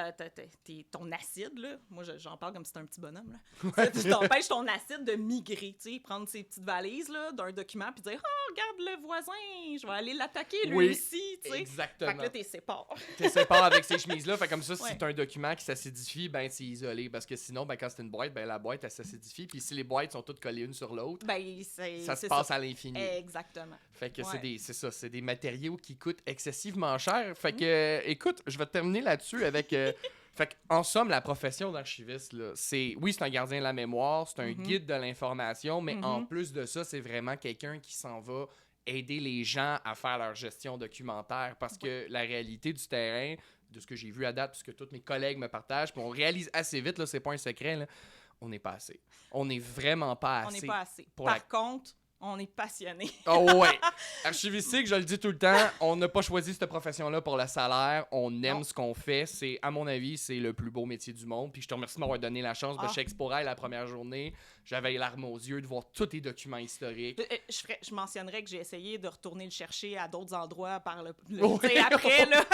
ton acide, là. Moi, j'en parle comme si c'était un petit bonhomme, là. Tu t'empêches ton acide de migrer, tu sais, prendre ses petites valises, là, d'un document, puis dire « Oh, regarde le voisin, je vais aller l'attaquer, lui aussi, tu sais. » Exactement. Fait que là, t'es séparé. T'es séparé avec ces chemises-là. Fait comme ça, si c'est un document qui s'acidifie, ben, c'est isolé. Parce que sinon, ben, quand c'est une boîte, ben, la boîte, elle s'acidifie. Puis si les boîtes sont toutes collées une sur l'autre, ben, ça se passe à l'infini. Exactement. Fait que c'est des matériaux qui coûtent excessivement cher. Fait que, écoute, je vais terminer là-dessus avec... fait en somme, la profession d'archiviste, là, c'est un gardien de la mémoire, c'est un guide de l'information, mais en plus de ça, c'est vraiment quelqu'un qui s'en va aider les gens à faire leur gestion documentaire, parce que la réalité du terrain, de ce que j'ai vu à date, puisque tous mes collègues me partagent, puis on réalise assez vite, là, c'est pas un secret, là, on n'est pas assez. On n'est vraiment pas assez. On n'est pas assez. Par contre, on est passionné. Oh ouais! Archivistique, je le dis tout le temps, on n'a pas choisi cette profession-là pour le salaire. On aime ce qu'on fait. C'est, à mon avis, c'est le plus beau métier du monde. Puis je te remercie de m'avoir donné la chance. Chez Exporail, la première journée, j'avais les larmes aux yeux de voir tous les documents historiques. Je mentionnerais que j'ai essayé de retourner le chercher à d'autres endroits par après, là,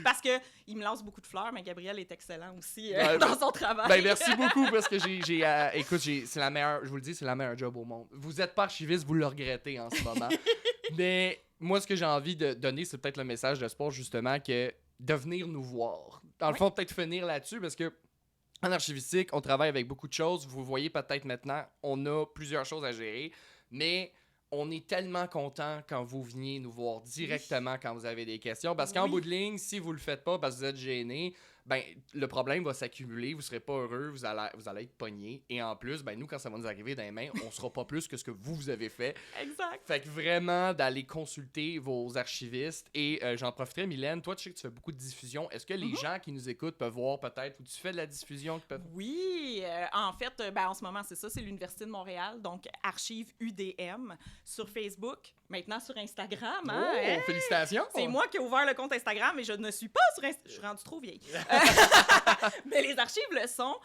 parce qu'il me lance beaucoup de fleurs, mais Gabriel est excellent aussi dans son travail. Ben, merci beaucoup, parce que écoute, c'est la meilleure, je vous le dis, c'est la meilleure job au monde. Vous n'êtes pas archiviste, vous le regrettez en ce moment. Mais moi, ce que j'ai envie de donner, c'est peut-être le message de sport, justement, que de venir nous voir. Dans le fond, peut-être finir là-dessus, parce que en archivistique, on travaille avec beaucoup de choses. Vous voyez peut-être maintenant, on a plusieurs choses à gérer, mais on est tellement content quand vous veniez nous voir directement quand vous avez des questions. Parce qu'en bout de ligne, si vous le faites pas parce que vous êtes gêné, ben, le problème va s'accumuler, vous serez pas heureux, vous allez être pogné. Et en plus, ben, nous, quand ça va nous arriver dans les mains, on sera pas plus que ce que vous avez fait. Exact. Fait que vraiment, d'aller consulter vos archivistes. Et j'en profiterai, Mylène, toi, tu sais que tu fais beaucoup de diffusion. Est-ce que les gens qui nous écoutent peuvent voir peut-être où tu fais de la diffusion? Oui, en fait, en ce moment, c'est ça, c'est l'Université de Montréal, donc Archives UDM sur Facebook, maintenant sur Instagram. Hein? Oh, félicitations! C'est moi qui ai ouvert le compte Instagram, mais je ne suis pas sur Instagram. Je suis rendue trop vieille. Mais les archives le sont.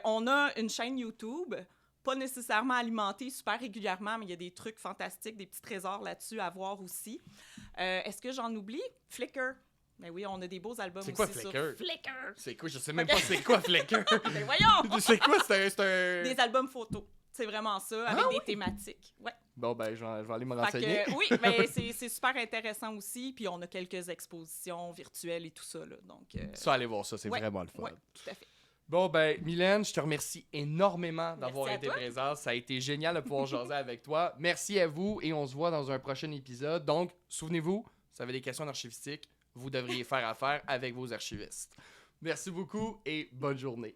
On a une chaîne YouTube, pas nécessairement alimentée super régulièrement, mais il y a des trucs fantastiques, des petits trésors là-dessus à voir aussi. Est-ce que j'en oublie? Flickr. Ben oui, on a des beaux albums c'est aussi quoi, Flickr? sur Flickr. C'est quoi? Je sais même pas c'est quoi Flickr. Ben voyons! C'est quoi? C'est un... Des albums photos. C'est vraiment ça, avec des thématiques. Ouais. Bon, ben, je vais aller me renseigner. Oui, ben, c'est super intéressant aussi. Puis on a quelques expositions virtuelles et tout ça. Là, donc, ça, allez voir ça, c'est vraiment le fun. Oui, tout à fait. Bon, ben, Mylène, je te remercie énormément d'avoir Merci été présente. Ça a été génial de pouvoir jaser avec toi. Merci à vous et on se voit dans un prochain épisode. Donc, souvenez-vous, si vous avez des questions d'archivistique, vous devriez faire affaire avec vos archivistes. Merci beaucoup et bonne journée.